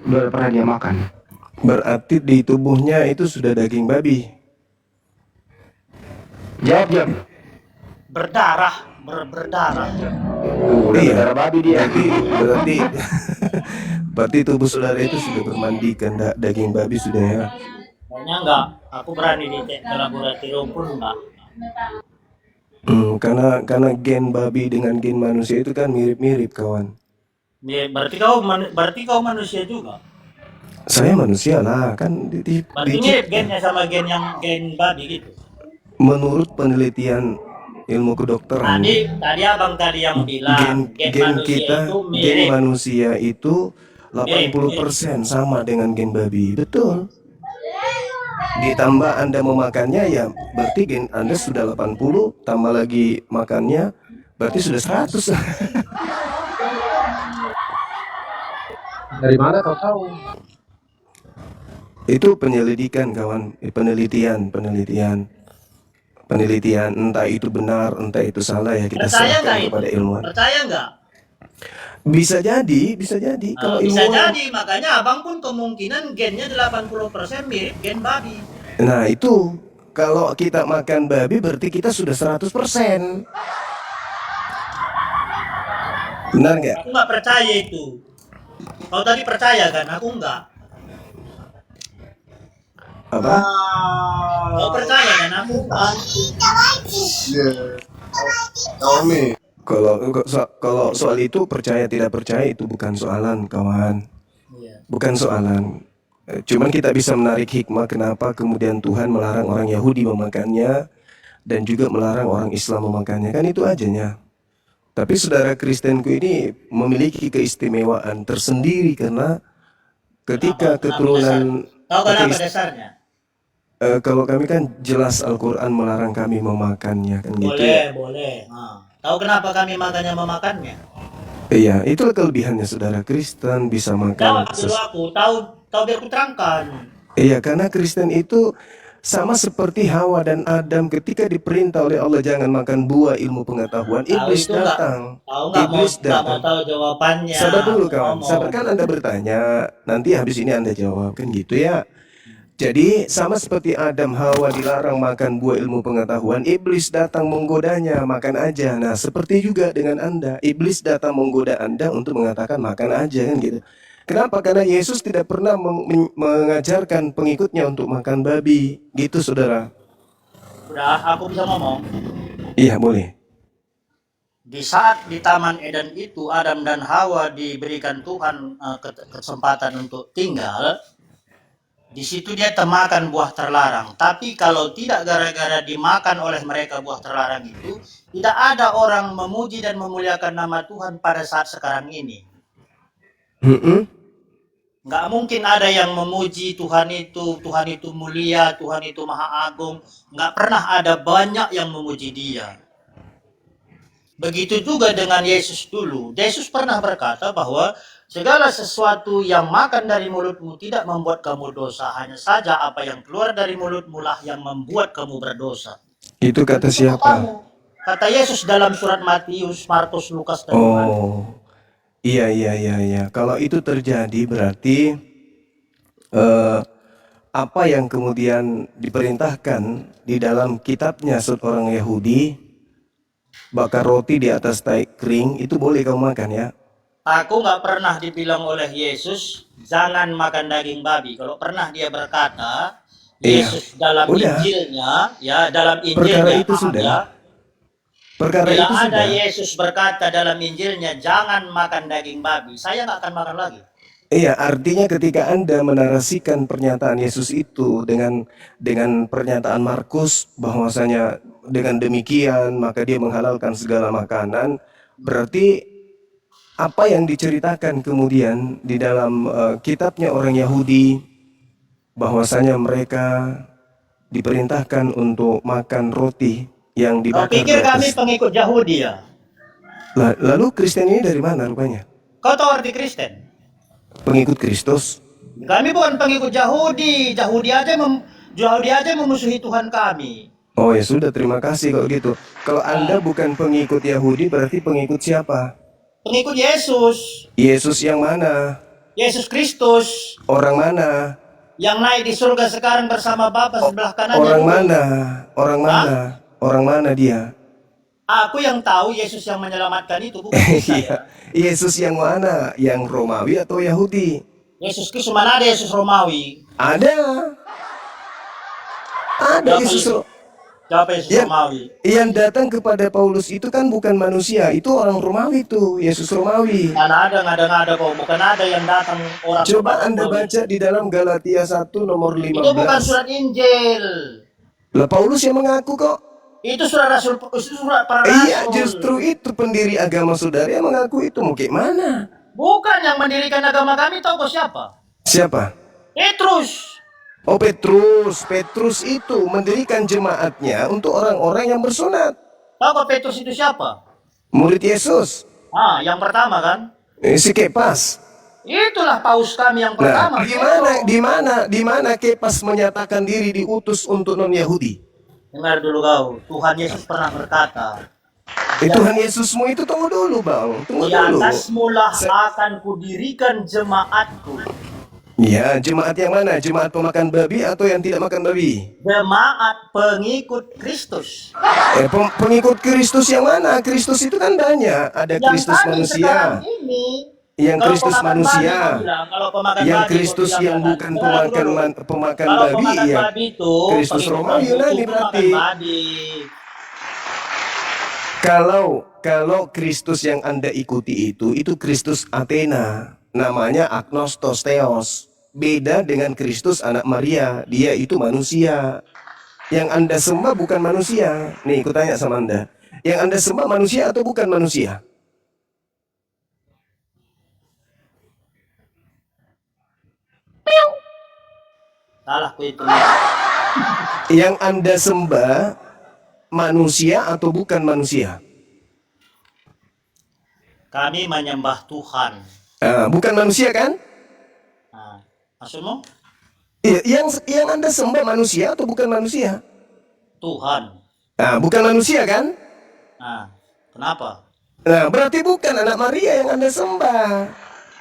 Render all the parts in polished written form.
udah pernah dia makan. Berarti di tubuhnya itu sudah daging babi. Jawab. Berdarah, berdarah. Udah Iya, darah babi dia. berarti berarti tubuh saudara itu sudah bermandikan daging babi sudah ya. Kayaknya enggak. Aku berani dicek ke laboratorium pun enggak. Karena gen babi dengan gen manusia itu kan mirip-mirip kawan. Berarti kau manusia juga. Saya manusia lah kan Berarti mirip gennya sama gen babi gitu. menurut penelitian ilmu kedokteran. Tadi abang tadi yang bilang Gen manusia itu 80% sama dengan gen babi. Betul. Ditambah Anda memakannya ya berarti gen Anda sudah 80, tambah lagi makannya berarti sudah 100. Dari mana kau tahu? Itu penyelidikan kawan, penelitian entah itu benar entah itu salah ya kita serahkan kepada ilmuwan. Percaya nggak? Bisa jadi kalau Bisa ilmuwan. jadi, makanya abang pun kemungkinan gennya 80% mirip gen babi. Nah itu kalau kita makan babi berarti kita sudah 100%. Benar nggak? Aku nggak percaya itu. Kau tadi percaya kan? Aku nggak. Apa? Kau percaya kan? Aku nggak. Kalau soal itu percaya tidak percaya itu bukan soalan kawan, bukan soalan. Cuman kita bisa menarik hikmah kenapa kemudian Tuhan melarang orang Yahudi memakannya dan juga melarang orang Islam memakannya, kan itu ajanya. Tapi saudara Kristenku ini memiliki keistimewaan tersendiri karena ketika keturunan Tahu kenapa dasarnya? Kalau kami kan jelas Al-Quran melarang kami memakannya kan gitu ya. Boleh. Tahu kenapa kami memakannya? Iya, itulah kelebihannya saudara Kristen bisa makan. Jawab dulu aku, tahu biar ku terangkan. Iya, karena Kristen itu sama seperti Hawa dan Adam ketika diperintah oleh Allah jangan makan buah ilmu pengetahuan, iblis datang. Iblis datang. Mau tahu jawabannya. Sabar dulu kawan, sabar kan Anda bertanya, nanti habis ini Anda jawab kan gitu ya. Jadi sama seperti Adam Hawa dilarang makan buah ilmu pengetahuan, iblis datang menggodanya, makan aja. Nah seperti juga dengan Anda, iblis datang menggoda Anda untuk mengatakan makan aja kan gitu. Kenapa? Karena Yesus tidak pernah mengajarkan pengikutnya untuk makan babi, gitu saudara. Udah, aku bisa ngomong. Iya boleh. Di saat di Taman Eden itu Adam dan Hawa diberikan Tuhan kesempatan untuk tinggal. Di situ dia termakan buah terlarang. Tapi kalau tidak gara-gara dimakan oleh mereka buah terlarang itu, tidak ada orang memuji dan memuliakan nama Tuhan pada saat sekarang ini. Nggak mungkin ada yang memuji Tuhan itu mulia, Tuhan itu maha agung. Nggak pernah ada banyak yang memuji dia. Begitu juga dengan Yesus dulu. Yesus pernah berkata bahwa segala sesuatu yang makan dari mulutmu tidak membuat kamu dosa. Hanya saja apa yang keluar dari mulutmu lah yang membuat kamu berdosa. Itu kata siapa? Kata Yesus dalam surat Matius, Markus, Lukas, dan Yohanes. Iya. Kalau itu terjadi berarti apa yang kemudian diperintahkan di dalam kitabnya seorang Yahudi, bakar roti di atas taik kering, itu boleh kau makan ya? Aku nggak pernah dibilang oleh Yesus jangan makan daging babi. Kalau pernah dia berkata, Yesus dalam Injilnya, ya dalam Injilnya, perkara itu sudah. Yesus berkata dalam Injilnya jangan makan daging babi, saya nggak akan makan lagi. Iya, artinya ketika Anda menarasikan pernyataan Yesus itu dengan pernyataan Markus bahwasanya dengan demikian maka dia menghalalkan segala makanan, berarti apa yang diceritakan kemudian di dalam kitabnya orang Yahudi bahwasanya mereka diperintahkan untuk makan roti yang dibakar. Kau pikir kami pengikut Yahudi ya? Lalu Kristen ini dari mana rupanya? Kau tahu arti Kristen? Pengikut Kristus. Kami bukan pengikut Yahudi. Yahudi aja memusuhi Tuhan kami. Oh ya sudah, terima kasih kalau gitu. Kalau Anda bukan pengikut Yahudi berarti pengikut siapa? Pengikut Yesus. Yesus yang mana? Yesus Kristus Orang mana? yang naik di surga sekarang bersama Bapa sebelah kanannya Orang dulu. mana? Orang mana? Orang mana dia? Aku yang tahu Yesus yang menyelamatkan itu bukan saya. Iya. Yesus yang mana? Yang Romawi atau Yahudi? Yesus Kristus mana ada Yesus Romawi? Ada. Ada Siapa Yesus. Siapa Yesus Yang, Romawi? yang datang kepada Paulus itu kan bukan manusia, itu orang Romawi tuh, Yesus Romawi. Mana ada ngada-ngada kok, bukan ada yang datang orang. Coba Anda baca di dalam Galatia 1 nomor 15. Itu bukan surat Injil. Lah Paulus yang mengaku kok. Itu surat rasul, itu surat para rasul. Iya, justru itu pendiri agama saudara yang mengaku itu. Mau kayak mana? Bukan yang mendirikan agama kami, tahu kok siapa? Siapa? Petrus. Oh, Petrus. Petrus itu mendirikan jemaatnya untuk orang-orang yang bersunat. Tahu kok Petrus itu siapa? Murid Yesus. Yang pertama kan? Si Kepas. Itulah paus kami yang Nah, pertama. di mana Kepas menyatakan diri diutus untuk non-Yahudi? Dengar dulu kau, Tuhan Yesus pernah berkata, Tuhan Yesusmu itu tunggu dulu, Bang. Tunggu di dulu. atasmu lah akan kudirikan jemaatku. Ya, jemaat yang mana? Jemaat pemakan babi atau yang tidak makan babi? Jemaat pengikut Kristus. Pengikut Kristus yang mana? Kristus itu kan banyak. Ada Yang Kristus kami manusia. sekarang ini, Yang kalau Kristus pemakan manusia. babi, kau bilang, kalau pemakan Yang babi, Kristus kau yang bilang, bukan kan? pemakan Kalau babi, pemakan iya. babi itu, Kristus pengikut Romawi Kristus Yunani itu berarti. makan babi. Kalau Kristus yang Anda ikuti itu Kristus Athena. Namanya Agnostos Theos. Beda dengan Kristus anak Maria. Dia itu manusia. Yang Anda sembah bukan manusia. Nih, aku tanya sama Anda. Yang Anda sembah manusia atau bukan manusia? Salah ku itu. Yang Anda sembah manusia atau bukan manusia? Kami menyembah Tuhan. Bukan manusia kan? Nah, maksudmu? Iya, yang Anda sembah manusia atau bukan manusia? Tuhan. Bukan manusia kan? Nah, kenapa? Nah, berarti bukan anak Maria yang Anda sembah.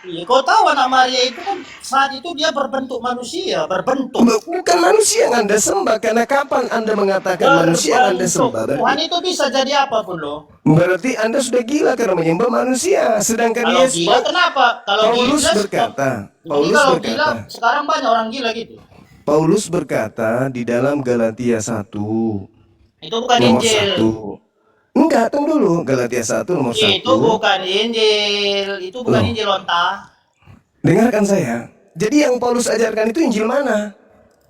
Iya, kau tahu anak Maria itu kan saat itu dia berbentuk manusia, berbentuk. Bukan manusia yang Anda sembah, karena kapan Anda mengatakan manusia yang Anda sembah? Tuhan itu bisa jadi apapun loh. Berarti Anda sudah gila karena menyembah manusia. Sedangkan Kalau Yesus, gila kenapa? Kalau Paulus gila, berkata, jadi Paulus kalau berkata, gila, sekarang banyak orang gila gitu. Paulus berkata di dalam Galatia 1 Itu bukan nomor Injil. 1. Enggak, tunggu dulu. Galatia 1 nomor 1. Itu bukan Injil. Itu bukan Loh. Injil onta. Dengarkan saya. Jadi yang Paulus ajarkan itu Injil mana?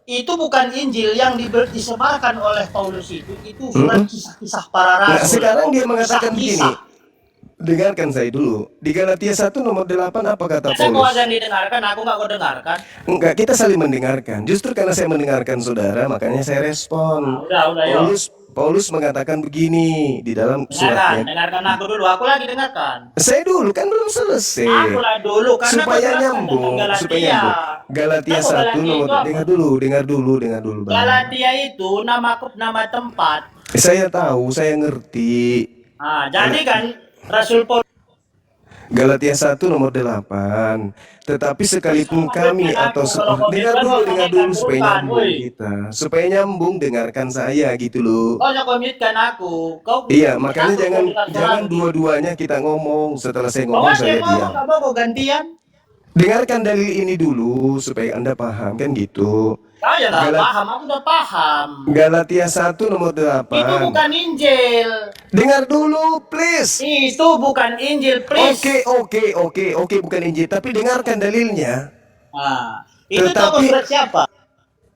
Itu bukan Injil yang disebarkan oleh Paulus itu surat kisah-kisah para rasul. Nah, sekarang dia mengatakan Kisah-kisah. begini. Dengarkan saya dulu. Di Galatia 1 nomor 8 apa kata Saya mau Paulus? aja didengarkan, aku nggak mau dengarkan. Enggak, kita saling mendengarkan. Justru karena saya mendengarkan saudara, makanya saya respon. Udah, yuk. Paulus mengatakan begini di dalam suratnya. Dengarkan aku dulu. Aku lagi dengarkan. Saya dulu kan belum selesai. Aku lah dulu karena Supaya kau jelaskan nyambung, tentang Galatia. supaya nyambung. Galatia Tahu 1 Galatia nomor itu apa? dengar dulu, Bang. Galatia itu nama tempat. Saya tahu, saya ngerti. Jadi kan Rasul Paulus Galatia 1 nomor 8. Tetapi sekalipun kami atau dengar dulu supaya nyambung kita. Supaya nyambung, dengarkan saya gitu loh. kau komitkan aku. Iya, makanya jangan dua-duanya kita ngomong. Setelah saya ngomong saya diam. Kamu mau gantian? Dengarkan dalil ini dulu supaya Anda paham kan gitu. Kau ya nggak paham, aku udah paham. Galatia 1 nomor 8. Itu bukan Injil. Dengar dulu, please. Itu bukan Injil, please. Oke, bukan Injil, tapi dengarkan dalilnya. Itu tokoh surat siapa?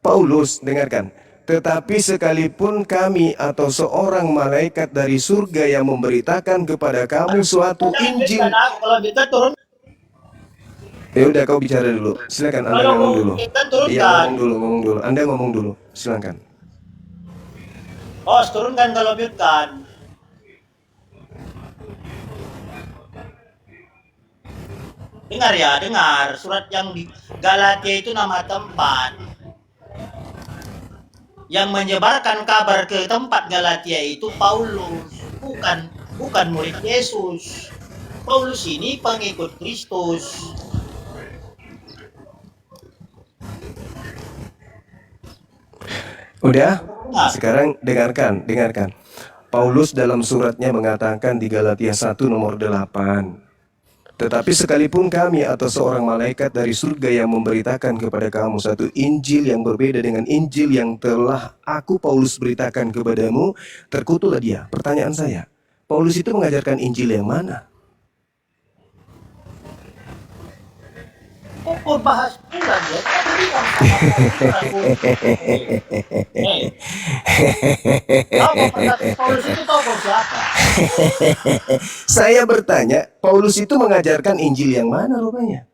Paulus, dengarkan. Tetapi sekalipun kami atau seorang malaikat dari surga yang memberitakan kepada kamu suatu Injil. Kalau kita turun. Ya udah, kau bicara dulu. Silakan Anda ngomong dulu. Iya, ngomong dulu. Anda ngomong dulu. Silakan. Turunkan kalau biutkan. Dengar. Surat yang di Galatia itu nama tempat. Yang menyebarkan kabar ke tempat Galatia itu Paulus, bukan murid Yesus. Paulus ini pengikut Kristus. Udah? Nah, Sekarang dengarkan. Paulus dalam suratnya mengatakan di Galatia 1 nomor 8. Tetapi sekalipun kami atau seorang malaikat dari surga yang memberitakan kepada kamu satu Injil yang berbeda dengan Injil yang telah aku Paulus beritakan kepadamu, terkutuklah dia. Pertanyaan saya, Paulus itu mengajarkan Injil yang mana? kok bahas pula dia? Kan bilang sama kau mau perkata Paulus itu tahu kau siapa? Saya bertanya, Paulus itu mengajarkan Injil yang mana rupanya?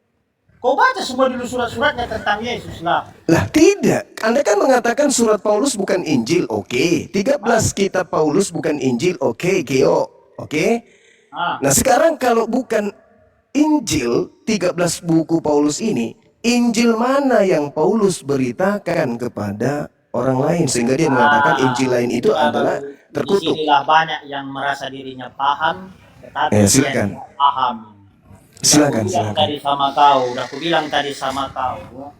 Kau baca semua dulu surat-suratnya tentang Yesus lah. Lah tidak, Anda kan mengatakan surat Paulus bukan Injil, oke. 13 kitab Paulus bukan Injil, oke, Geo, oke. Ah, Nah sekarang kalau bukan Injil, 13 buku Paulus ini, Injil mana yang Paulus beritakan kepada orang lain sehingga dia mengatakan Injil lain itu itulah adalah baru terkutuk. disinilah banyak yang merasa dirinya paham, tetapi dia Silakan, tidak paham. silakan, silakan. Udah aku bilang tadi sama kau.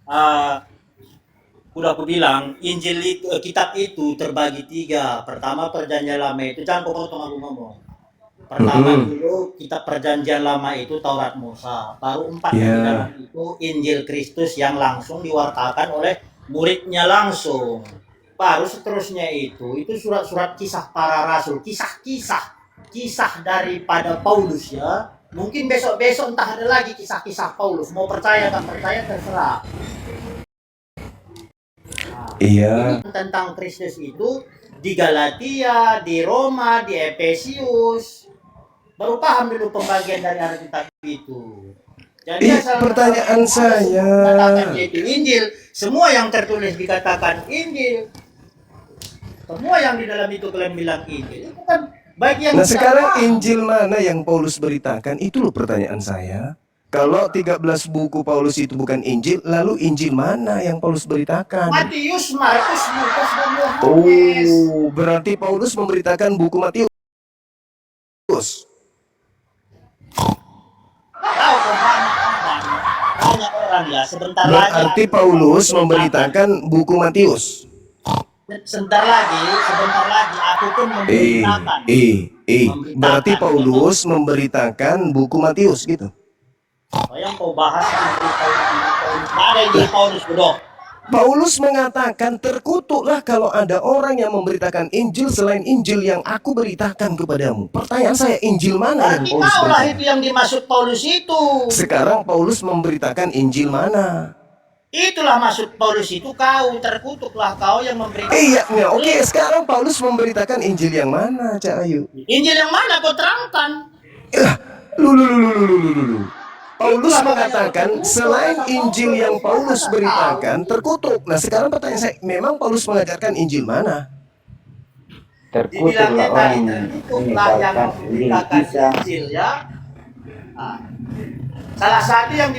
Ah, udah aku bilang Injil itu, kitab itu terbagi tiga. Pertama perjanjian lama itu, jangan kau potong aku ngomong. Pertama dulu kitab perjanjian lama itu Taurat Musa. Baru empat yang di dalam Ya, itu Injil Kristus yang langsung diwartakan oleh muridnya langsung. Baru seterusnya itu surat-surat kisah para rasul, kisah daripada Paulus ya. Mungkin besok-besok entah ada lagi kisah-kisah Paulus. Mau percaya tak percaya terserah. iya. Ini tentang Kristus itu di Galatia, di Roma, di Efesius. Baru paham dulu pembagian dari Alkitab itu. Jadi Pertanyaan saya, katakan yaitu Injil, semua yang tertulis dikatakan Injil. Semua yang di dalam itu kalian bilang Injil. Itu kan bagian nah sekarang Injil mana yang Paulus beritakan? Itu loh pertanyaan saya. Kalau 13 buku Paulus itu bukan Injil, lalu Injil mana yang Paulus beritakan? Matius, Markus, Lukas, dan Yohanes. Oh, berarti Paulus memberitakan buku Matius. Tahu kok banyak orang ya. Sebentar lagi. Berarti Paulus memberitakan buku Matius. Sebentar lagi aku pun memberitakan. Berarti Paulus memberitakan buku Matius gitu. Yang kau bahas ada Injil Paulus bodoh. Paulus mengatakan terkutuklah kalau ada orang yang memberitakan Injil selain Injil yang aku beritakan kepadamu. Pertanyaan saya, Injil mana yang Berarti Paulus kau lah beritakan? itu yang dimaksud Paulus itu. Sekarang Paulus memberitakan Injil mana? Itulah maksud Paulus itu, kau terkutuklah kau yang memberitakan. Iya, oke. Sekarang Paulus memberitakan Injil yang mana, Cak Ayu? Injil yang mana kau terangkan? Lulu. Paulus mengatakan selain Injil yang Paulus beritakan terkutuk. Nah sekarang pertanyaan saya, memang Paulus mengajarkan Injil mana? Terkutuklah orang yang meninggalkan Injil kita. Injil ya. Nah, salah satu yang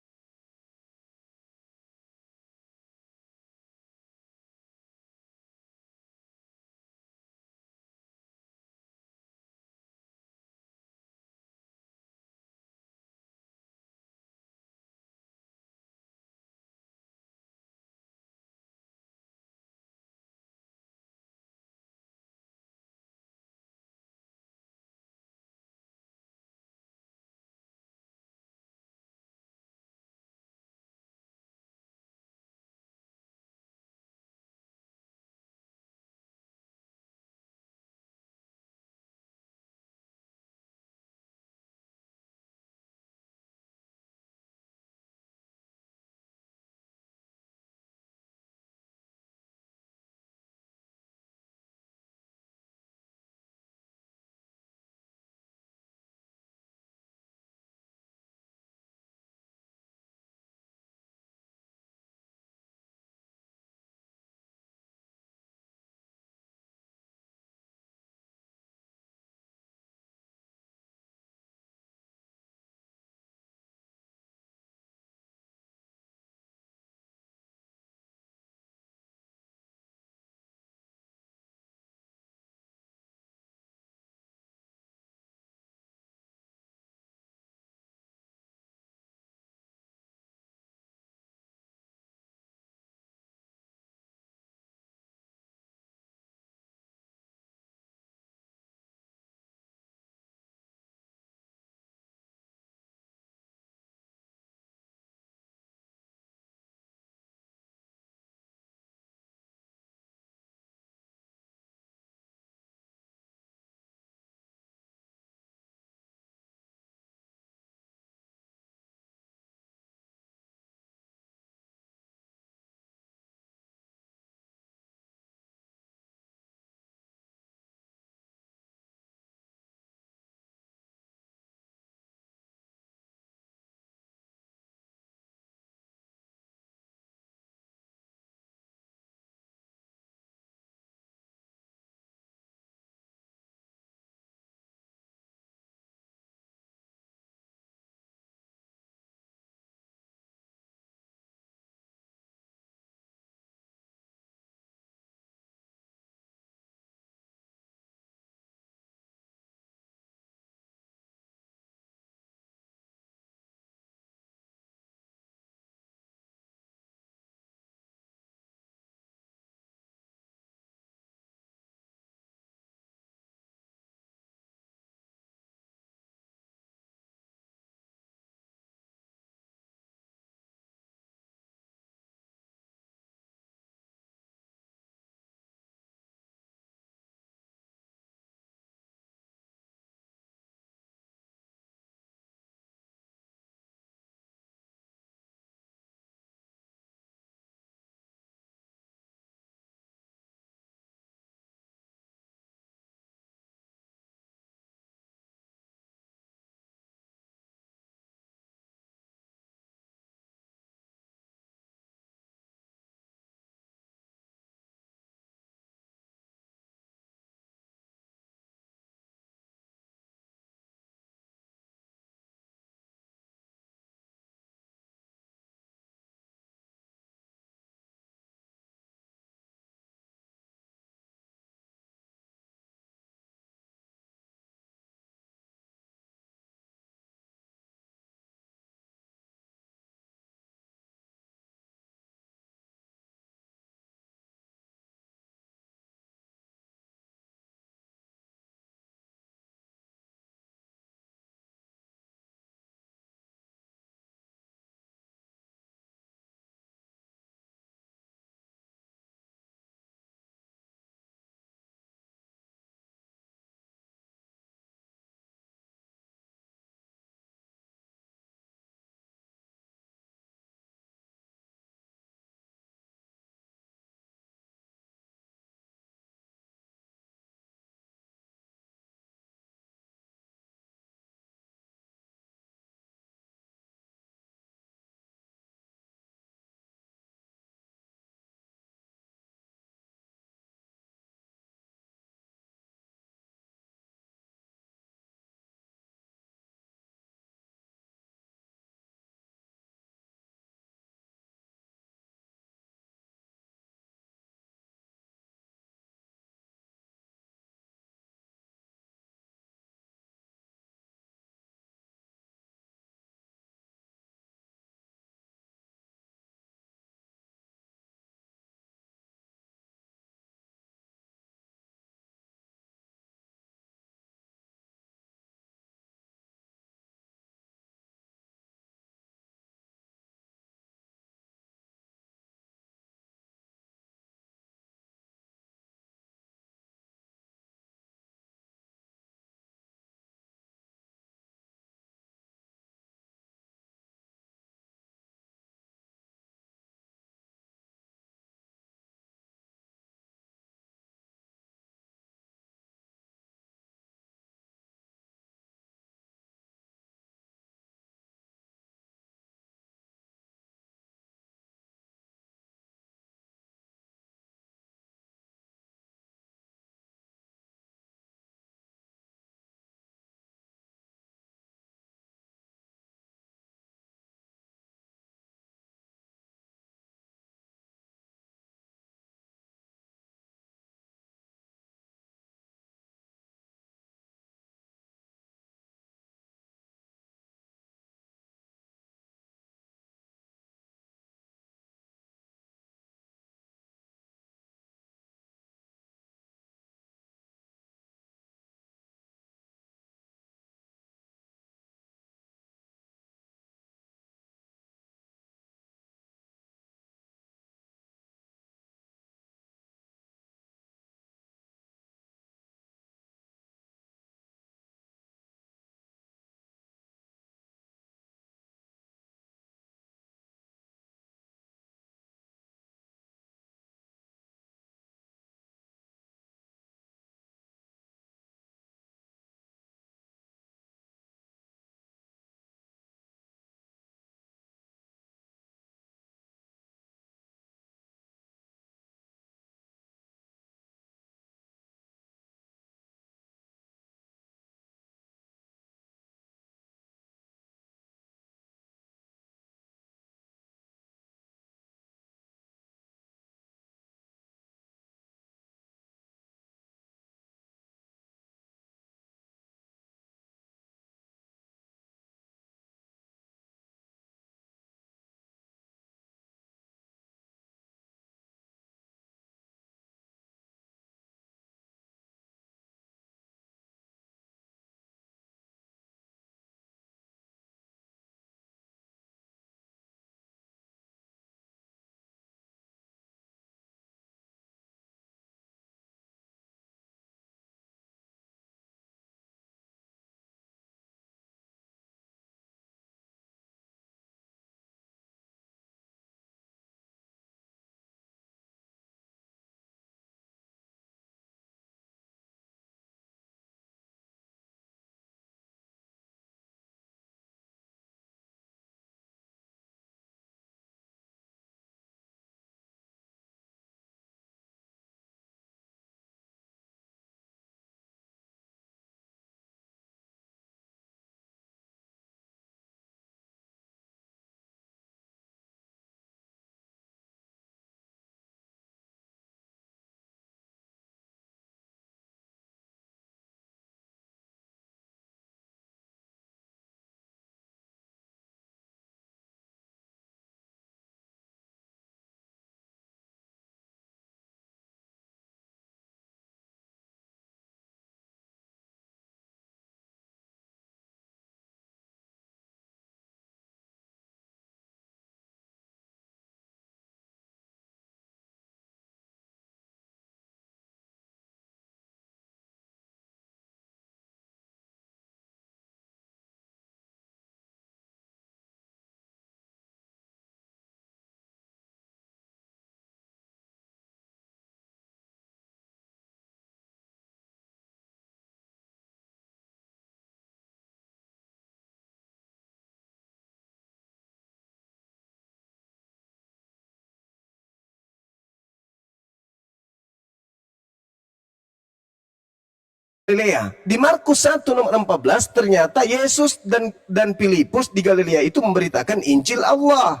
Galilea. Di Markus 1 nomor 14 ternyata Yesus dan Filipus di Galilea itu memberitakan Injil Allah.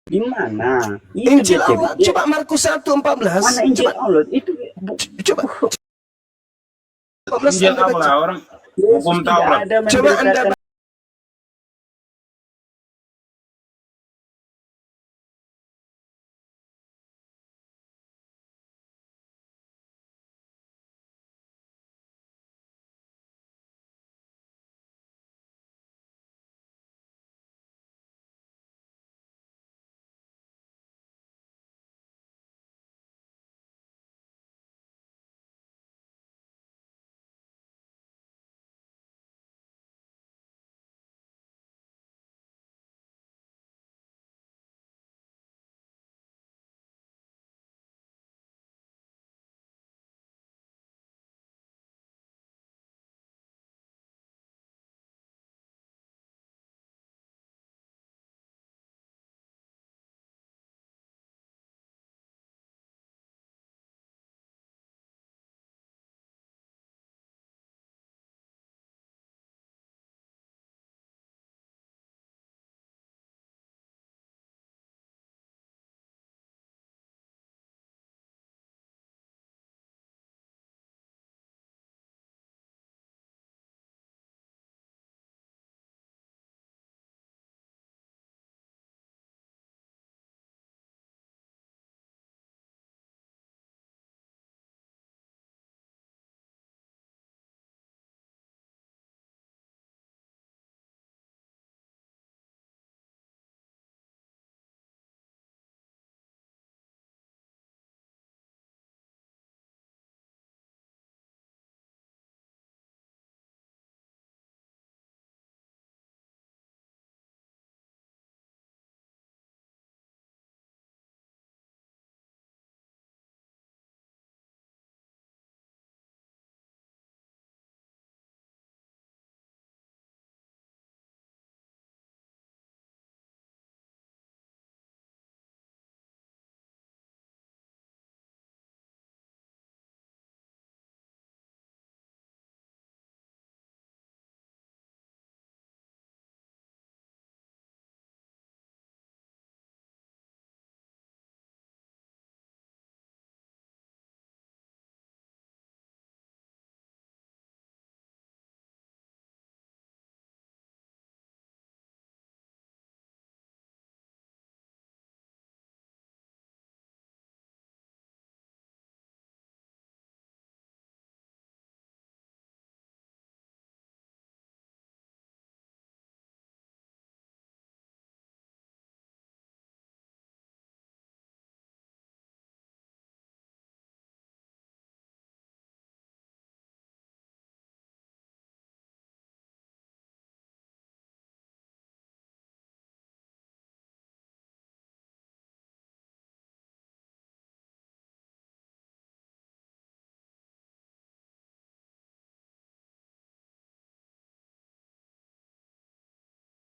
Di mana? Itu Injil dia Allah. dia- Coba Markus 1:14. Mana Injil Coba Allah? Itu coba 14 Injil Anda apa baca. lah orang Yesus hukum tidak Taurat. ada Coba Anda memberitakan.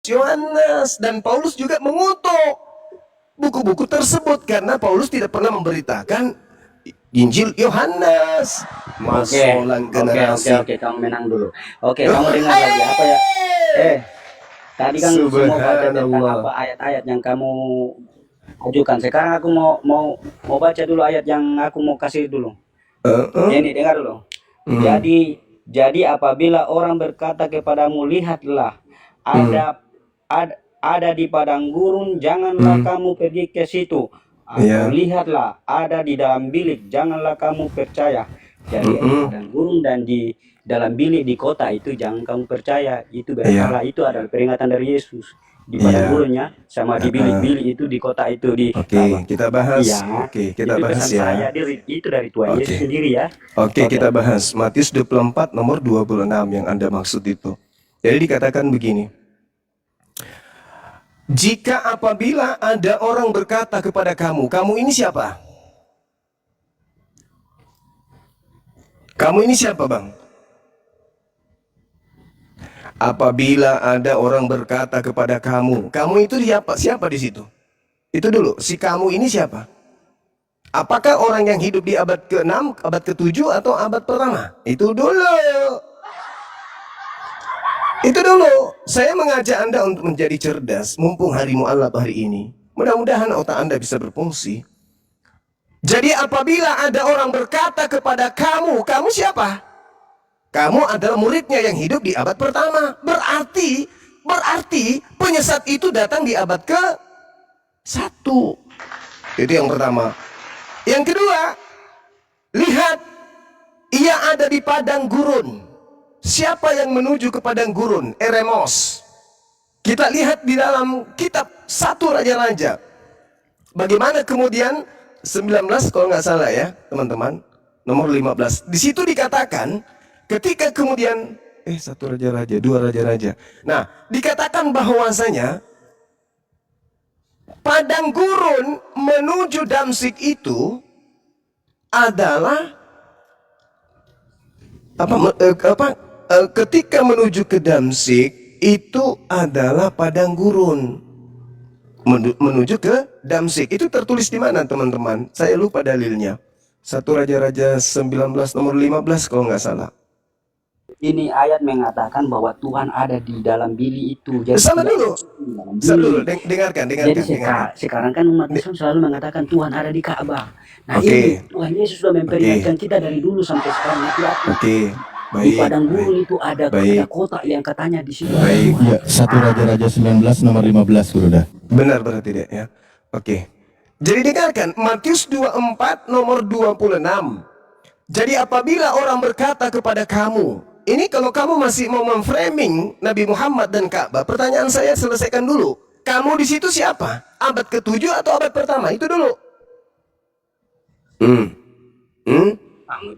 Yohanes dan Paulus juga mengutuk buku-buku tersebut karena Paulus tidak pernah memberitakan Injil Yohanes. Masolan generasi. Oke, kamu menang dulu. Oke, kamu dengar lagi apa ya? Tadi kan semua baca tentang Subhanallah. apa ayat-ayat yang kamu ajukan. Sekarang aku mau baca dulu ayat yang aku mau kasih dulu. Ini dengar dulu. Jadi apabila orang berkata kepadamu, lihatlah ada di padang gurun, janganlah kamu pergi ke situ. Atau lihatlah ada di dalam bilik, janganlah kamu percaya. Jadi di padang gurun dan di dalam bilik di kota itu jangan kamu percaya. Itu bersalah. Itu adalah peringatan dari Yesus. Di padang gurunnya sama di bilik-bilik itu di kota itu di Oke, kita bahas. Iya, Oke, kita itu bahas pesan ya. saya, itu dari Tuhan Yesus sendiri ya. Oke, kita bahas Matius 24 nomor 26 yang Anda maksud itu. Jadi dikatakan begini. Jika apabila ada orang berkata kepada kamu, kamu ini siapa? Kamu ini siapa, Bang? Apabila ada orang berkata kepada kamu, kamu itu siapa? Siapa di situ? Itu dulu, si kamu ini siapa? Apakah orang yang hidup di abad ke-6, abad ke-7, atau abad pertama? Itu dulu. Itu dulu. Saya mengajak Anda untuk menjadi cerdas, mumpung hari mu'alaf hari ini. Mudah-mudahan otak Anda bisa berfungsi. Jadi apabila ada orang berkata kepada kamu, kamu siapa? Kamu adalah muridnya yang hidup di abad pertama. Berarti penyesat itu datang di abad ke-1. Itu yang pertama. Yang kedua, lihat, ia ada di padang gurun. Siapa yang menuju ke padang gurun? Eremos. Kita lihat di dalam kitab 1 Raja-Raja. Bagaimana kemudian 19 kalau nggak salah ya, teman-teman, nomor 15. Di situ dikatakan ketika kemudian 1 Raja-Raja, 2 Raja-Raja. Nah, dikatakan bahwasanya padang gurun menuju Damsyik itu adalah ketika menuju ke Damsyik itu adalah padang gurun. Menuju ke Damsyik itu tertulis di mana, teman-teman? Saya lupa dalilnya. 1 Raja-Raja 19 nomor 15 kalau nggak salah. Ini ayat mengatakan bahwa Tuhan ada di dalam bilik itu. Jadi Salah dulu. Dengarkan. Jadi sekarang kan umat Islam selalu mengatakan Tuhan ada di Ka'bah. Nah ini Tuhan Yesus sudah memperingatkan kita dari dulu sampai sekarang. Hati-hati. Di padang gurun itu ada kota yang katanya di situ. Baik. Ya, 1 Raja-Raja 19 nomor 15 sudah. Benar berarti tidak ya? Oke. Jadi dengarkan Matius 24 nomor 26. Jadi apabila orang berkata kepada kamu, ini kalau kamu masih mau memframing Nabi Muhammad dan Ka'bah, pertanyaan saya selesaikan dulu. Kamu di situ siapa? Abad ke-7 atau abad pertama? Itu dulu.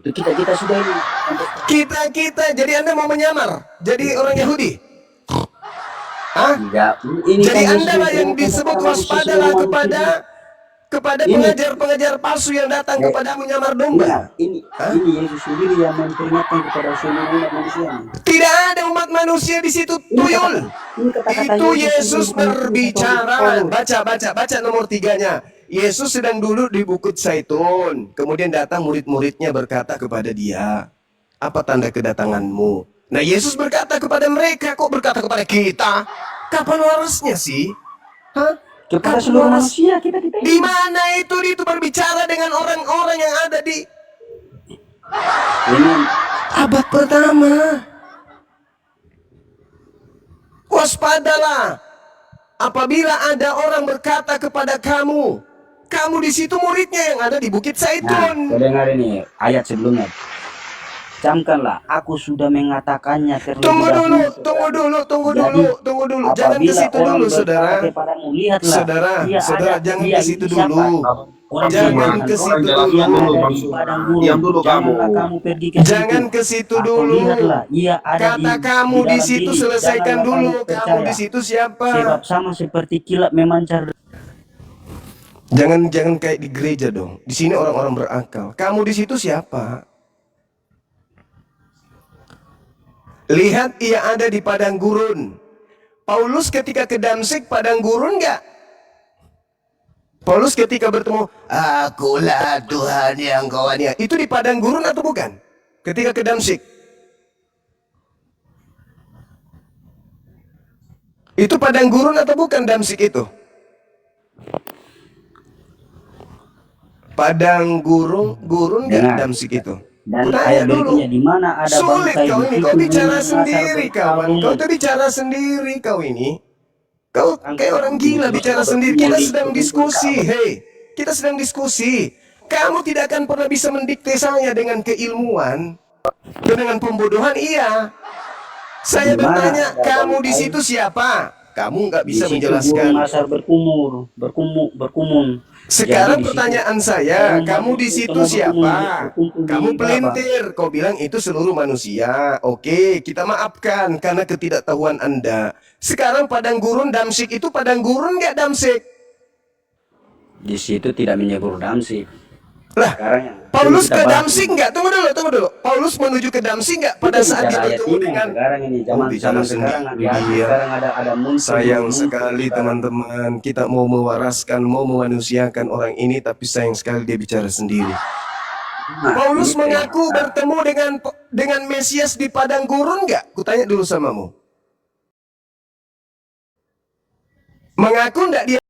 Itu kita sudah ini. Kita. Jadi Anda mau menyamar jadi orang Yahudi? Hah? Ya, ini Jadi kan Anda lah yang disebut waspadalah kepada pengajar-pengajar palsu yang datang kepada menyamar domba. Ini Yesus sendiri yang memperingatkan kepada seluruh umat manusia. Tidak ada umat manusia di situ, tuyul. Itu Yesus berbicara. Baca nomor 3-nya. Yesus sedang duduk di Bukit Zaitun. Kemudian datang murid-muridnya berkata kepada dia, apa tanda kedatanganmu? Nah, Yesus berkata kepada mereka, kok berkata kepada kita? Kapan warasnya sih? Hah? Kepada seluruh manusia kita. Di mana itu berbicara dengan orang-orang yang ada di abad pertama. Waspadalah apabila ada orang berkata kepada kamu di situ muridnya yang ada di Bukit Zaitun. Nah, dengar ini ayat sebelumnya. Camkanlah, aku sudah mengatakannya terlebih dahulu. Tunggu dulu. Jangan ke situ dulu, saudara. Saudara, jangan ke situ dulu. Jangan ke situ dulu. Jangan ke situ dulu. Kata kamu di situ selesaikan dulu. Kamu di situ siapa? Sebab sama seperti kilat memancar. Jangan kayak di gereja dong. Di sini orang-orang berakal. Kamu di situ siapa? Lihat, ia ada di padang gurun. Paulus ketika ke Damsyik padang gurun enggak? Paulus ketika bertemu, akulah Tuhan yang kau aniaya. Itu di padang gurun atau bukan? Ketika ke Damsyik. Itu padang gurun atau bukan Damsyik itu? Padang gurun enggak Damsyik itu? Dan ayat berikutnya di mana ada sulit bangkai kau ini, begitu kau bicara menyasar sendiri kawan. Kau tuh bicara sendiri kau ini. Kau kayak orang gila bicara sendiri. Kita sedang diskusi, kita sedang diskusi. Kamu tidak akan pernah bisa mendikte saya dengan keilmuan dan dengan pembodohan. Iya. Saya bertanya, kamu di situ siapa? Kamu nggak bisa menjelaskan. Burung asar berkumun. Sekarang pertanyaan saya, kamu di situ siapa? Kamu pelintir, kau bilang itu seluruh manusia. Oke, kita maafkan karena ketidaktahuan Anda. Sekarang padang gurun Damsyik itu padang gurun nggak Damsyik? Di situ tidak menyebut Damsyik. Lah, Sekarang yang Paulus kita ke bahas Damsik nggak? Tunggu dulu. Paulus menuju ke Damsik nggak pada itu saat bicara dia ayat bertemu ini dengan sekarang ini bicara zaman sekarang sendiri hati-hati dia. sekarang ada muncul Sayang muncul sekali sekarang. teman-teman, kita mau mewaraskan, mau memanusiakan orang ini, tapi sayang sekali dia bicara sendiri. Nah, Paulus ini mengaku ternyata. bertemu dengan Mesias di padang gurun nggak? Kutanya dulu samamu. Mengaku nggak dia?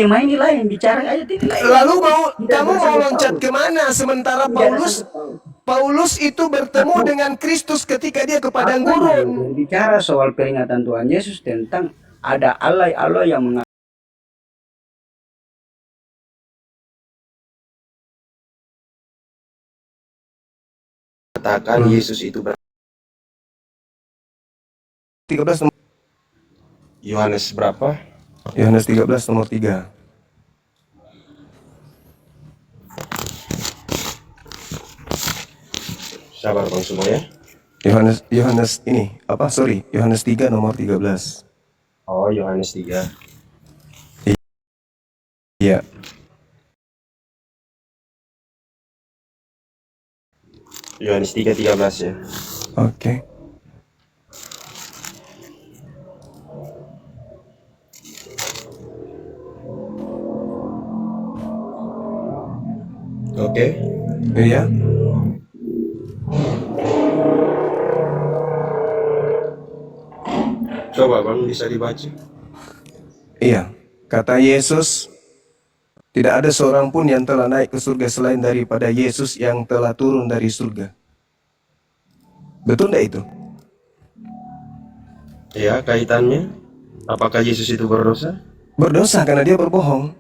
Tema ini lain, bicara ayat ini lain. Lalu Tidak kamu mau bersangkut loncat paut. kemana? Sementara Tidak ada sangkut paut. Paulus itu bertemu Aku- dengan Kristus ketika dia ke padang Aku gurun. berbicara soal peringatan Tuhan Yesus tentang ada Allah yang Katakan Yesus itu 13 nomor Yohanes berapa? Yohanes 13 nomor 3. Sabar bang semua ya. Yohanes ini apa? Sorry, Yohanes 3 nomor 13. Oh Yohanes 3. Iya. Yohanes 3:13 ya. Oke. Oke. Iya. Coba bang bisa dibaca. Iya. Kata Yesus, tidak ada seorang pun yang telah naik ke surga selain daripada Yesus yang telah turun dari surga. Betul tidak itu? Ya kaitannya. Apakah Yesus itu berdosa? Berdosa karena dia berbohong.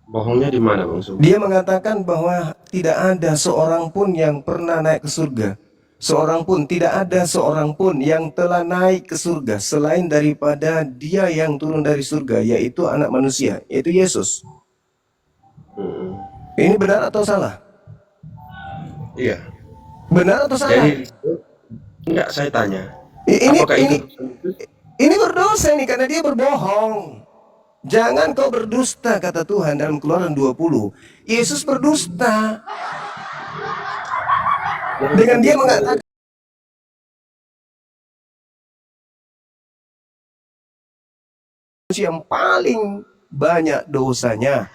Bohongnya di mana bang semua? Dia mengatakan bahwa tidak ada seorang pun yang pernah naik ke surga. Tidak ada seorang pun yang telah naik ke surga selain daripada dia yang turun dari surga, yaitu anak manusia, yaitu Yesus. Ini benar atau salah? Iya. Benar atau salah? Jadi enggak saya tanya. Ini Apakah ini itu? ini berdosa ini karena dia berbohong. Jangan kau berdusta, kata Tuhan dalam Keluaran 20. Yesus berdusta. Dengan dia mengatakan yang paling banyak dosanya.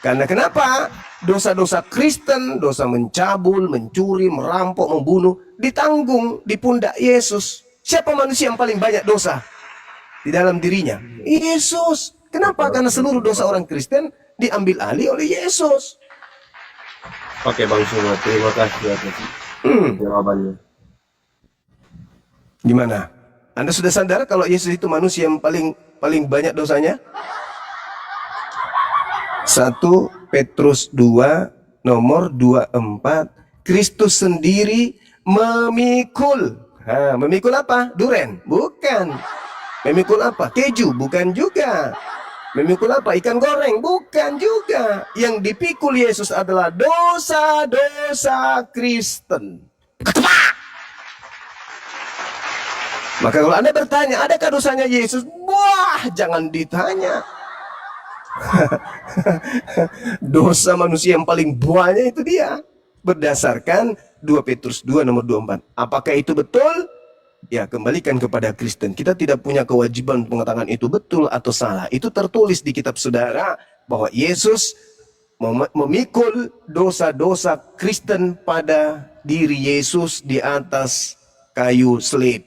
Karena kenapa? Dosa-dosa Kristen, dosa mencabul, mencuri, merampok, membunuh, ditanggung di pundak Yesus. Siapa manusia yang paling banyak dosa di dalam dirinya? Yesus. Kenapa? Karena seluruh dosa orang Kristen diambil alih oleh Yesus. Oke bang semua, terima kasih atas jawabannya. Gimana? Anda sudah sadar kalau Yesus itu manusia yang paling banyak dosanya? 1 Petrus 2 nomor 24. Kristus sendiri memikul. Memikul apa? Duren? Bukan. Memikul apa? Keju? Bukan juga. Memikul apa? Ikan goreng? Bukan juga. Yang dipikul Yesus adalah dosa-dosa Kristen. Maka kalau Anda bertanya, adakah dosanya Yesus? Wah, jangan ditanya. Dosa manusia yang paling banyak itu dia. Berdasarkan 2 Petrus 2 nomor 24. Apakah itu betul? Ya, kembalikan kepada Kristen. Kita tidak punya kewajiban mengatakan itu betul atau salah. Itu tertulis di kitab saudara bahwa Yesus memikul dosa-dosa Kristen pada diri Yesus di atas kayu salib.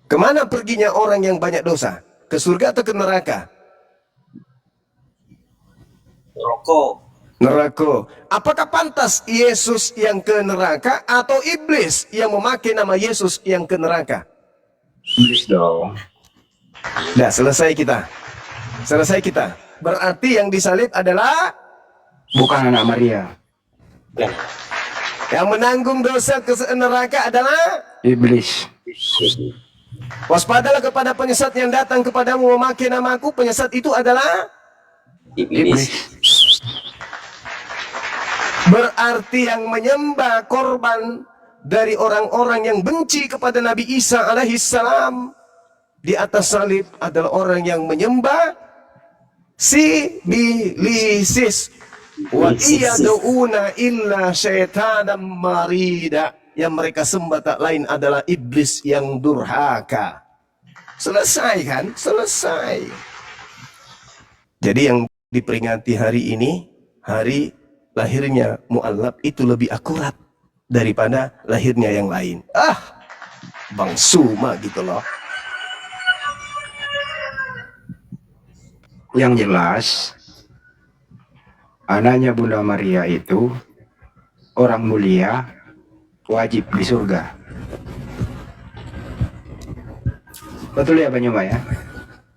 Kemana perginya orang yang banyak dosa? Ke surga atau ke neraka? Neraka. Apakah pantas Yesus yang ke neraka atau iblis yang memakai nama Yesus yang ke neraka? Iblis dong. Nah, selesai kita. Berarti yang disalib adalah Bukan anak Maria. yang menanggung dosa ke neraka adalah Iblis. waspadalah kepada penyesat yang datang kepadamu memakai namaku. Penyesat itu adalah Iblis. berarti yang menyembah korban dari orang-orang yang benci kepada Nabi Isa alaihissalam di atas salib adalah orang yang menyembah Sibilisis wa iyaduna illa syaitanam marida. Yang mereka sembah tak lain adalah iblis yang durhaka. Selesai kan? Selesai. Jadi yang diperingati hari ini, hari lahirnya Mu'allab, itu lebih akurat daripada lahirnya yang lain. Bang Suma gitu loh. Yang jelas, anaknya Bunda Maria itu orang mulia, wajib di surga. Betul ya Pak Nyoma ya?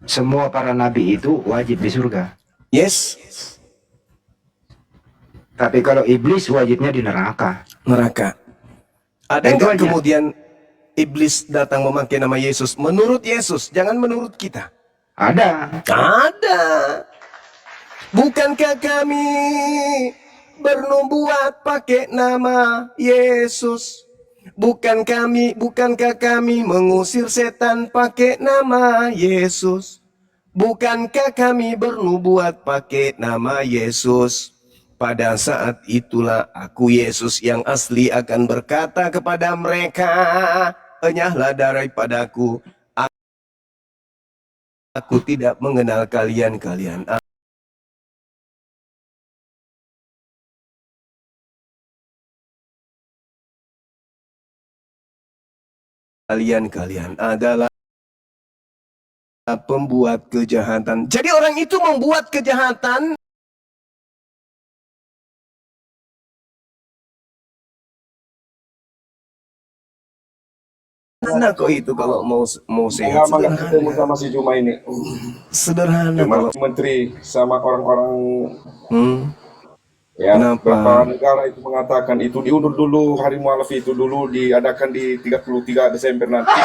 Semua para nabi itu wajib di surga. Yes. Tapi kalau iblis wajibnya di neraka. Neraka. Ada Itu nggak aja. kemudian iblis datang memakai nama Yesus? Menurut Yesus, jangan menurut kita. Ada. Ada. Bukankah kami bernubuat pakai nama Yesus? Bukankah kami mengusir setan pakai nama Yesus? Bukankah kami bernubuat pakai nama Yesus? Pada saat itulah aku Yesus yang asli akan berkata kepada mereka, enyahlah daripadaku, aku tidak mengenal kalian. Kalian adalah pembuat kejahatan. Jadi orang itu membuat kejahatan. Sederhana kok itu kalau mau sehat. Lama nggak ketemu sama si Juma ini. Sederhana Cuma kalau. menteri sama orang-orang ya, Kenapa? beberapa negara itu mengatakan itu diundur dulu, hari mualaf itu dulu diadakan di 33 Desember nanti.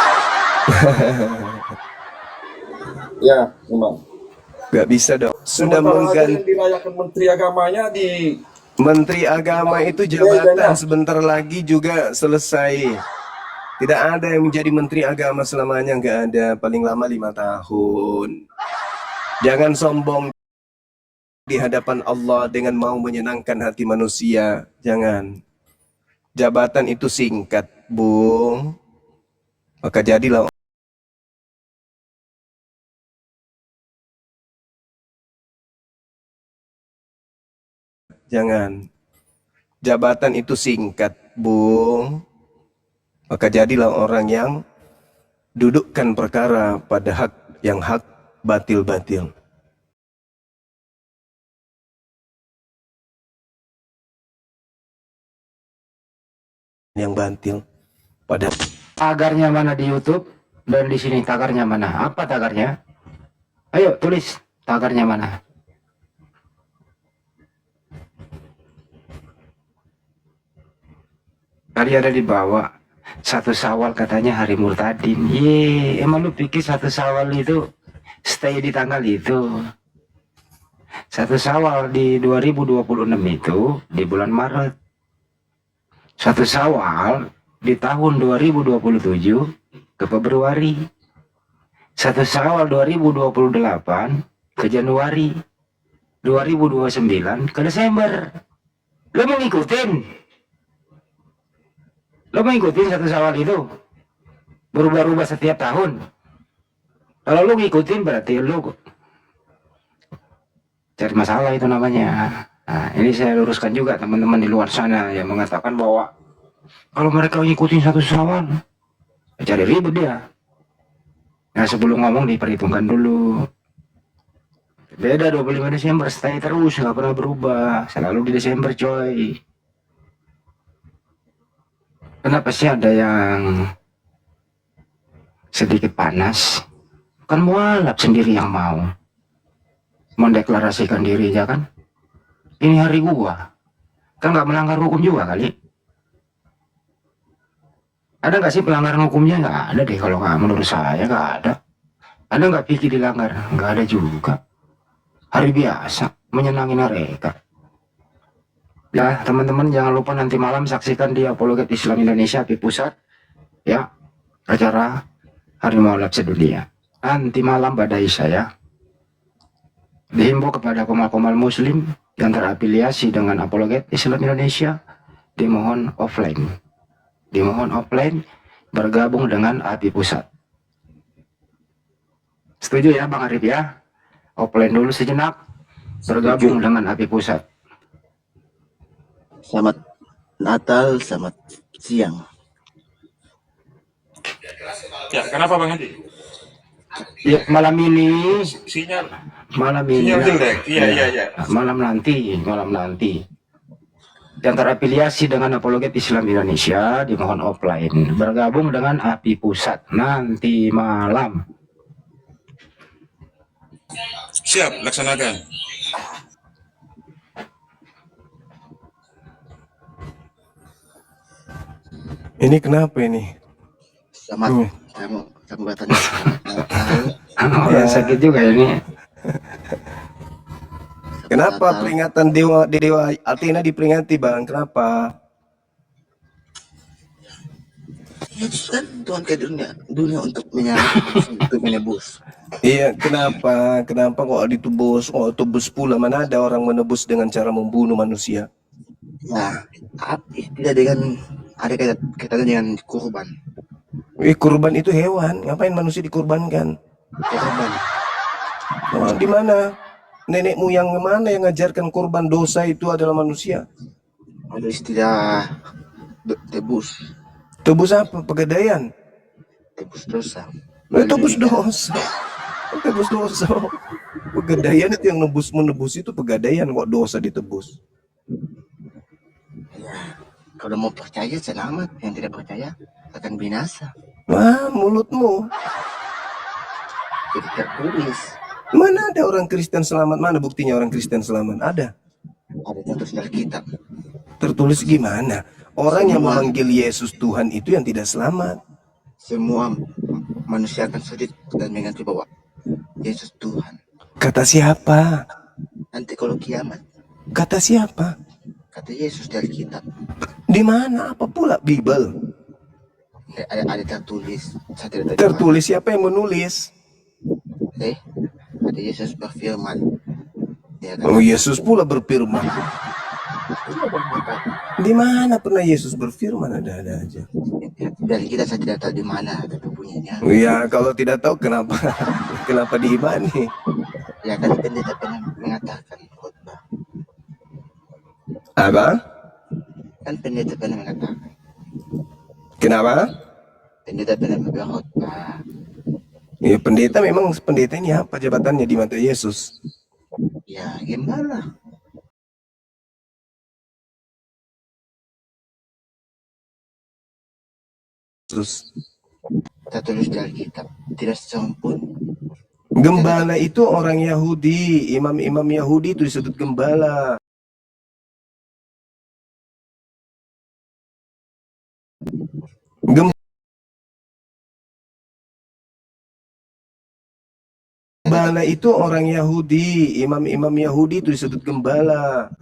Ya, memang. Gak bisa dong. Sudah Sementara aja mengganti yang dirayakan menteri agamanya di Menteri Agama itu jabatan sebentar lagi juga selesai. Tidak ada yang menjadi Menteri Agama selamanya, nggak ada. Paling lama 5 tahun. Jangan sombong di hadapan Allah dengan mau menyenangkan hati manusia. Jangan. Jabatan itu singkat, Bung. Maka jadilah. Jangan. Jabatan itu singkat, Bung. Maka jadilah orang yang dudukkan perkara pada hak yang hak, batil-batil. Yang batil pada Tagarnya mana di YouTube dan di sini tagarnya mana? Apa tagarnya? Ayo tulis tagarnya mana? Tadi ada di bawah. 1 Syawal katanya hari murtadin. Emang lu pikir 1 Syawal itu stay di tanggal itu? 1 Syawal di 2026 itu di bulan Maret. 1 Syawal di tahun 2027 ke Februari. 1 Syawal 2028 ke Januari. 2029 ke Desember. Lu mau ngikutin? Lo mau ngikutin 1 Syawal itu? Berubah-ubah setiap tahun. Kalau lo ngikutin berarti lo cari masalah itu namanya. Nah, ini saya luruskan juga teman-teman di luar sana yang mengatakan bahwa kalau mereka ngikutin 1 Syawal, cari ribut dia. Nah, sebelum ngomong diperhitungkan dulu. Beda 25 Desember, stay terus, nggak pernah berubah. Selalu di Desember, coy. Kenapa sih ada yang sedikit panas? Kan mualaf sendiri yang mau mendeklarasikan dirinya kan. Ini hari gua. Kan nggak melanggar hukum juga kali. Ada nggak sih pelanggaran hukumnya? Nggak ada deh kalau nggak, menurut saya nggak ada. Ada nggak pikir dilanggar? Nggak ada juga. Hari biasa menyenangi mereka. Ya, teman-teman jangan lupa nanti malam saksikan di Apologet Islam Indonesia API Pusat, ya, acara Harimau Lab Sedunia. Nanti malam pada Isya ya. Dihimbau kepada komal-komal muslim yang terafiliasi dengan Apologet Islam Indonesia, dimohon offline. Dimohon offline bergabung dengan API Pusat. Setuju ya Bang Arif ya? Offline dulu sejenak, bergabung dengan API Pusat. Selamat Natal, selamat siang. Ya, kenapa Bang Andi? Ya, malam ini Sinyal jelek. Iya. malam nanti yang terafiliasi dengan Apologet Islam Indonesia dimohon offline bergabung dengan API Pusat nanti malam. Siap, laksanakan. Ini kenapa ini? Selamat selamat Natal. Orang sakit juga ini. Kenapa peringatan Dewa Athena diperingati Bang? Kenapa? Yesus kan Tuhan ke dunia untuk untuk menebus. Iya, kenapa? Kenapa kok ditebus? Kok tebus pula? Mana ada orang menebus dengan cara membunuh manusia? Nah, tidak dengan ada kaitannya dengan kurban. Kurban itu hewan. Ngapain manusia dikurbankan? Kurban. Oh, di mana? Nenek moyang mana yang ngajarkan kurban dosa itu adalah manusia? Ada istilah tebus, Tebus apa? Pegadaian. tebus dosa. Tebus dosa. Tebus dosa. Pegadaian itu yang menebus itu pegadaian, kok dosa ditebus. Ya, kalau mau percaya selamat, yang tidak percaya akan binasa. Wah, mulutmu. Jadi tertulis. Mana ada orang Kristen selamat? Mana buktinya orang Kristen selamat? Ada. Ada tertulis dalam kitab. Tertulis gimana? Orang yang memanggil Yesus Tuhan itu yang tidak selamat. Semua manusia akan sujud dan mengakui bahwa Yesus Tuhan. Kata siapa? Nanti kalau kiamat, Kata siapa? kata Yesus dari kitab. Di mana? Apa pula Bible? Ada tertulis. Saya tidak tahu. Tertulis siapa yang menulis? Ada Yesus berfirman. Ya, kan? Oh, Yesus pula berfirman. Di mana pernah Yesus berfirman? Ada-ada aja. Dari kita saya tidak tahu di mana tapi bunyinya. Ya, kalau tidak tahu kenapa kenapa diimani? Ya kan pendeta pernah mengatakan khotbah. Apa? Kan pendeta pernah mengatakan. Kenapa? Pendeta pernah berkhotbah. Ya, pendeta memang pendeta ini apa jabatannya di mata Yesus? Ya gimana? Yesus. Tertulis dari kitab. Tidak seorang pun. Gembala itu orang Yahudi, imam-imam Yahudi itu disebut gembala. Gembala itu orang Yahudi, imam-imam Yahudi itu disebut gembala.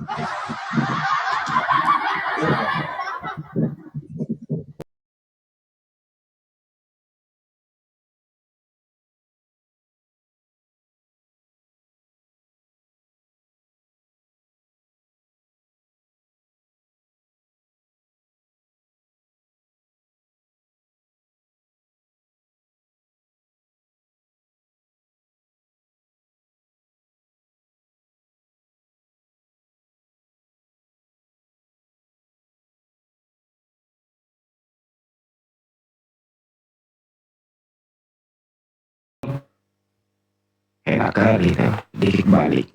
Enak kali itu, dikit balik.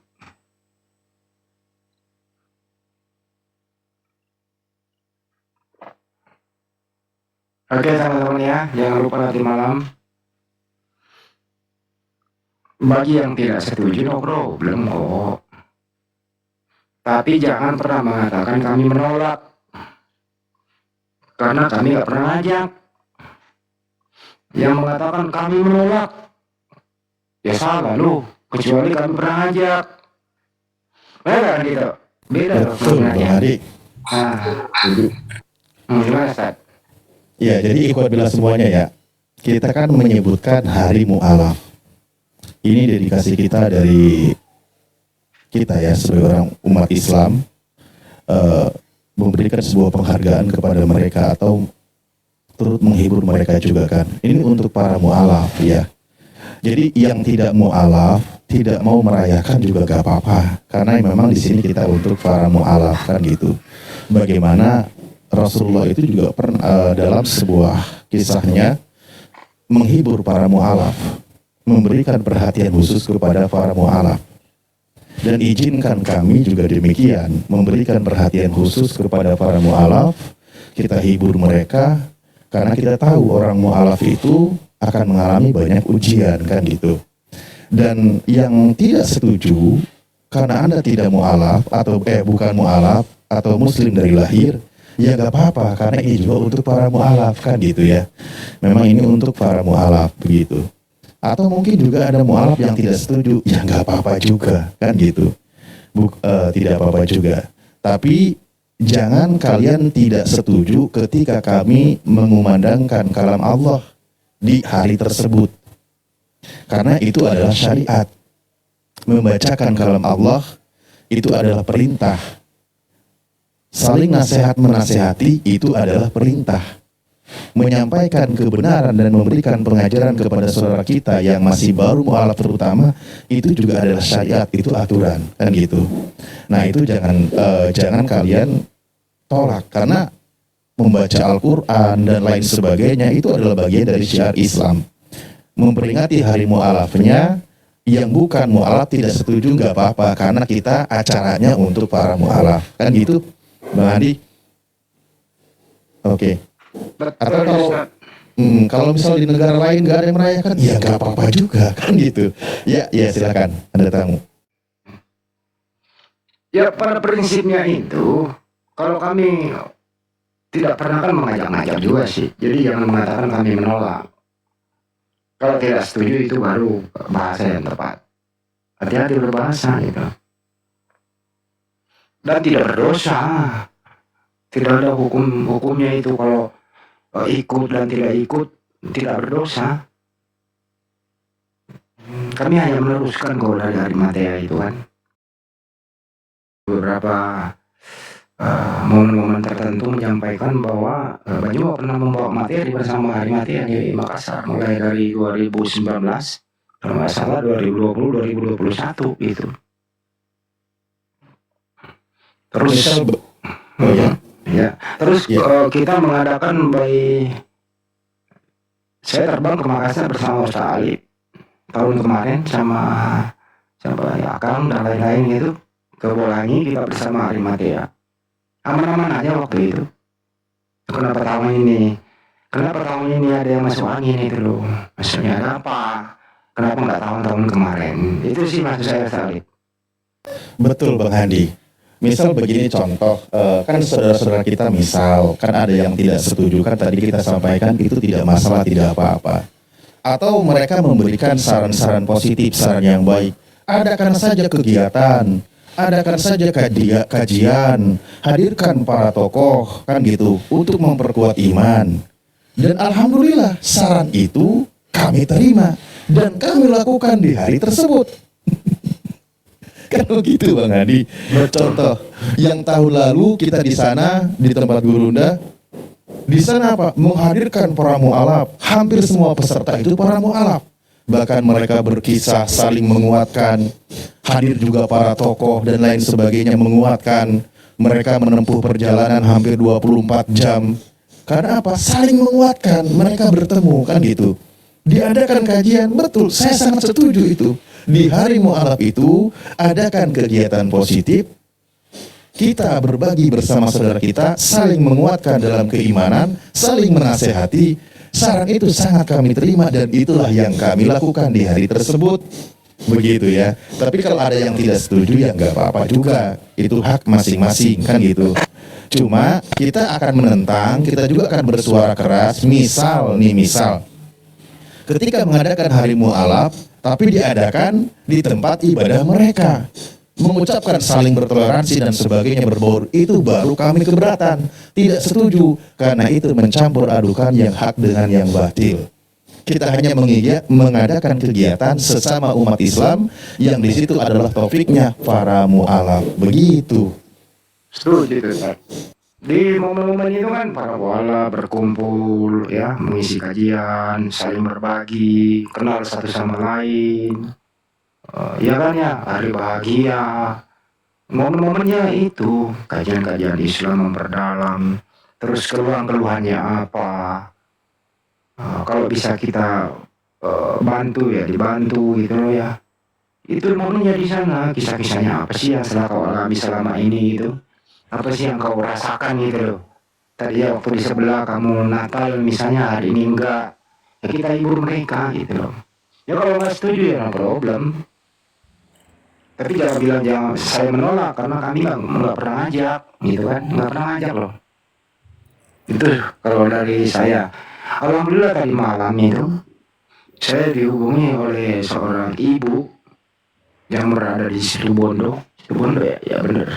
Oke teman-teman ya, jangan lupa nanti malam. Bagi yang tidak setuju no problem kok. Tapi jangan pernah mengatakan kami menolak. Karena kami gak pernah ngajak. Yang mengatakan kami menolak, ya salah lu. Kecuali kami pernah ngajak. Benar kan gitu? Beda loh Betul, Bang maknanya. Adi. Gimana Ustaz? Ya, jadi ikhwan bila semuanya ya. Kita kan menyebutkan hari mu'alaf. Ini dedikasi kita dari kita ya sebagai orang umat Islam, memberikan sebuah penghargaan kepada mereka atau turut menghibur mereka juga kan. Ini untuk para mu'alaf ya. Jadi yang tidak mu'alaf, tidak mau merayakan juga gak apa-apa. Karena memang di sini kita untuk para mu'alaf kan gitu. Bagaimana Rasulullah itu juga pernah dalam sebuah kisahnya menghibur para mu'alaf, memberikan perhatian khusus kepada para mu'alaf. Dan izinkan kami juga demikian, memberikan perhatian khusus kepada para mu'alaf. Kita hibur mereka, karena kita tahu orang mu'alaf itu akan mengalami banyak ujian kan gitu. Dan yang tidak setuju, karena Anda tidak mu'alaf, atau bukan mu'alaf, atau muslim dari lahir, ya gak apa-apa, karena ini juga untuk para mu'alaf kan gitu ya. Memang ini untuk para mu'alaf begitu. Atau mungkin juga ada mu'alaf yang tidak setuju, ya gak apa-apa juga kan gitu. Tidak apa-apa juga. Tapi jangan kalian tidak setuju ketika kami mengumandangkan kalam Allah di hari tersebut. Karena itu adalah syariat. Membacakan kalam Allah itu adalah perintah. Saling nasihat menasehati itu adalah perintah. Menyampaikan kebenaran dan memberikan pengajaran kepada saudara kita yang masih baru mu'alaf terutama, itu juga adalah syariat, itu aturan kan gitu. Nah itu jangan kalian tolak, karena membaca Al-Quran dan lain sebagainya itu adalah bagian dari syiar Islam. Memperingati hari mu'alafnya, yang bukan mu'alaf tidak setuju nggak apa-apa, karena kita acaranya untuk para mu'alaf kan gitu. Bang Andi, oke. Atau kalau misal di negara lain nggak ada yang merayakan, ya nggak apa-apa juga kan gitu. Ya silakan, Anda tamu. Ya pada prinsipnya itu, kalau kami tidak pernah kan mengajak-ngajak juga sih. Jadi jangan mengatakan kami menolak. Kalau tidak setuju itu baru bahasa yang tepat. Hati-hati berbahasa gitu. Dan tidak berdosa. Tidak ada hukumnya itu kalau ikut dan tidak ikut tidak berdosa. Kami hanya meneruskan kalau dari Arimatea itu kan. Beberapa momen-momen tertentu menyampaikan bahwa Banyuwangi pernah membawa materi bersama Arimatea di Makassar mulai dari 2019 kalau nggak salah 2020-2021 gitu. Terus terus kita mengadakan saya terbang ke Makassar bersama Ustaz Ali tahun kemarin sama ya Akang dan lain-lain gitu ke Bolangi, kita bersama Arimatea. Aman-aman aja waktu itu. Kenapa tahun ini ada yang masuk angin itu loh? Maksudnya ada apa? Kenapa nggak tahun-tahun kemarin? Itu sih maksud saya Salib. Betul Bang Handi. Misal begini contoh, kan saudara-saudara kita misal, kan ada yang tidak setuju, kan tadi kita sampaikan itu tidak masalah, tidak apa-apa. Atau mereka memberikan saran-saran positif, saran yang baik. Adakan saja kegiatan, adakan saja kajian, hadirkan para tokoh, kan gitu, untuk memperkuat iman. Dan alhamdulillah saran itu kami terima dan kami lakukan di hari tersebut. Kan begitu Bang Hadi. Contoh, yang tahun lalu kita di sana di tempat Gurunda, di sana apa? Menghadirkan para mu'alaf. Hampir semua peserta itu para mu'alaf. Bahkan mereka berkisah saling menguatkan. Hadir juga para tokoh dan lain sebagainya menguatkan. Mereka menempuh perjalanan hampir 24 jam. Karena apa? Saling menguatkan. Mereka bertemu kan gitu. Diadakan kajian, betul. Saya sangat setuju itu. Di hari mu'alaf itu adakan kegiatan positif. Kita berbagi bersama saudara kita, saling menguatkan dalam keimanan, saling menasehati. Saran itu sangat kami terima dan itulah yang kami lakukan di hari tersebut. Begitu ya. Tapi kalau ada yang tidak setuju ya nggak apa-apa juga. Itu hak masing-masing kan gitu. Cuma kita akan menentang, kita juga akan bersuara keras. Misal ketika mengadakan hari mu'alaf, tapi diadakan di tempat ibadah mereka. mengucapkan saling bertoleransi dan sebagainya berbaur, itu baru kami keberatan, tidak setuju, karena itu mencampur adukan yang hak dengan yang batil. Kita hanya mengadakan kegiatan sesama umat Islam yang di situ adalah taufiknya para mu'alaf. Begitu. Setuju itu, Ustaz. Di momen-momen itu kan para mualaf berkumpul ya, mengisi kajian, saling berbagi, kenal satu sama lain. Ya kan ya, hari bahagia. Momen-momennya itu kajian-kajian Islam memperdalam, terus keluhan-keluhannya apa. Kalau bisa kita bantu ya dibantu gitu loh ya. Itu momennya di sana, kisah-kisahnya apa sih yang telah kau alami selama ini itu? Apa sih yang kau rasakan gitu loh? Tadi ya waktu di sebelah kamu Natal misalnya, hari ini enggak. Ya kita hibur mereka gitu loh. Ya kalau nggak setuju ya no problem. Tapi jangan bilang jangan saya menolak karena kami nggak pernah ngajak gitu kan, nggak pernah ngajak loh. Itu kalau dari saya. Alhamdulillah tadi malam itu saya dihubungi oleh seorang ibu yang berada di Situbondo. Situbondo ya, ya benar.